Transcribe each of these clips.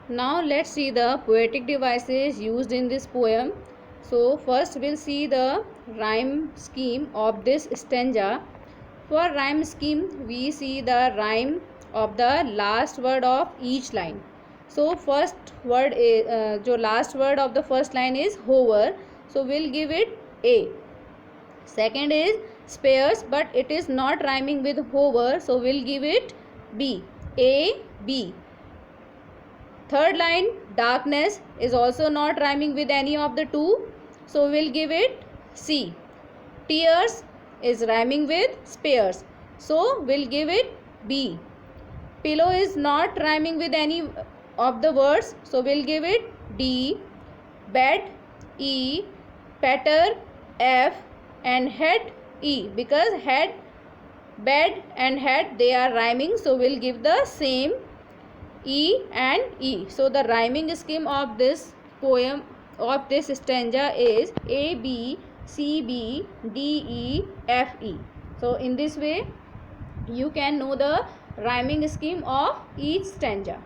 Now let's see the poetic devices used in this poem. So first we'll see the rhyme scheme of this stanza. For rhyme scheme we see the rhyme of the last word of each line. So first word is जो last word of the first line is hover, so we'll give it A. Second is spares, but it is not rhyming with hover, so we'll give it B. A, B. Third line darkness is also not rhyming with any of the two, so we'll give it C. Tears is rhyming with spares, so we'll give it B. Pillow is not rhyming with any of the words, so we'll give it D. Bed E. Petter F. and head E, because head, bed and head they are rhyming, so we'll give the same E and E. So the rhyming scheme of this poem, of this stanza is A, B, C, B, D, E, F, E. So in this way you can know the rhyming scheme of each stanza.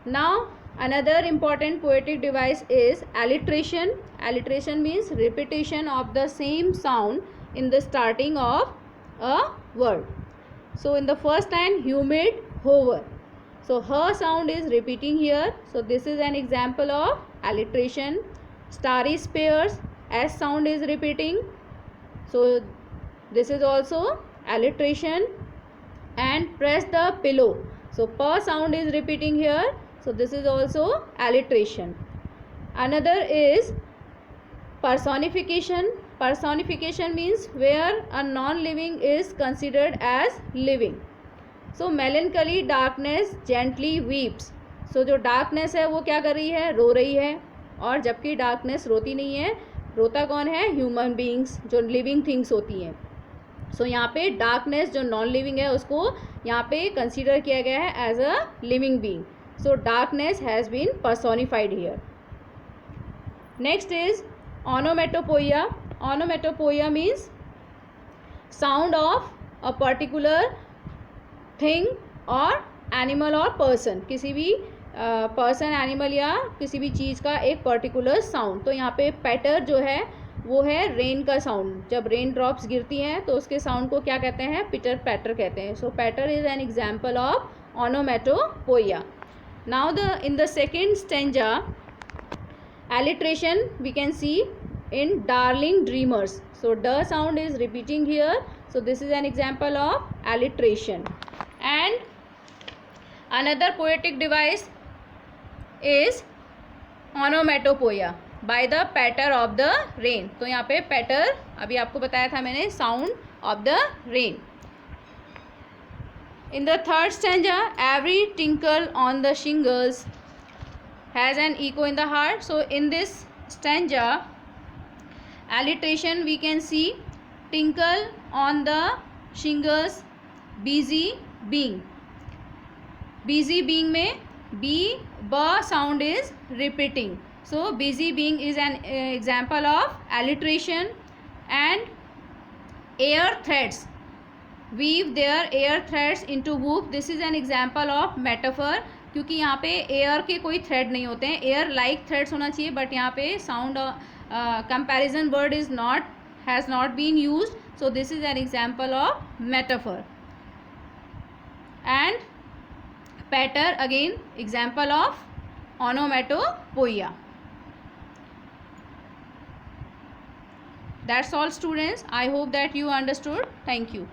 Now another important poetic device is alliteration. Alliteration means repetition of the same sound in the starting of a word. So in the first line humid, hover, so her sound is repeating here, so this is an example of alliteration. Starry spares, S sound is repeating, so this is also alliteration. And press the pillow, so per sound is repeating here, so this is also alliteration. Another is personification. Personification means where a non-living is considered as living. So melancholy darkness gently weeps, so जो darkness है वो क्या कर रही है, रो रही है, और जबकि डार्कनेस रोती नहीं है, रोता कौन है, ह्यूमन बींग्स, जो लिविंग थिंग्स होती हैं. सो यहाँ पे डार्कनेस जो नॉन लिविंग है उसको यहाँ पे कंसीडर किया गया है as a living being. So darkness has been personified here. Next is onomatopoeia. Onomatopoeia means sound of a particular thing और एनिमल और पर्सन, किसी भी पर्सन, एनिमल या किसी भी चीज़ का एक पर्टिकुलर साउंड. तो यहाँ पे पैटर जो है वो है रेन का साउंड. जब रेन ड्रॉप्स गिरती हैं तो उसके साउंड को क्या कहते हैं, पिटर पैटर कहते हैं. So patter is an example of onomatopoeia. Now the in the second stanza alliteration we can see in darling dreamers. So the sound is repeating here, so this is an example of alliteration. And another poetic device is onomatopoeia by the patter of the rain. तो यहाँ पे patter अभी आपको बताया था मैंने, sound of the rain. In the third stanza, every tinkle on the shingles has an echo in the heart. So in this stanza alliteration we can see tinkle on the shingles, busy being. busy being में b sound is repeating, so busy being is an example of alliteration. And air threads, weave their air threads into woof, this is an example of metaphor, क्योंकि यहाँ पे air के कोई thread नहीं होते हैं, air like threads होना चाहिए, बट यहाँ पे sound comparison word is not, has not been used, so this is an example of metaphor. And patter again example of onomatopoeia. That's all students, I hope that you understood. Thank you.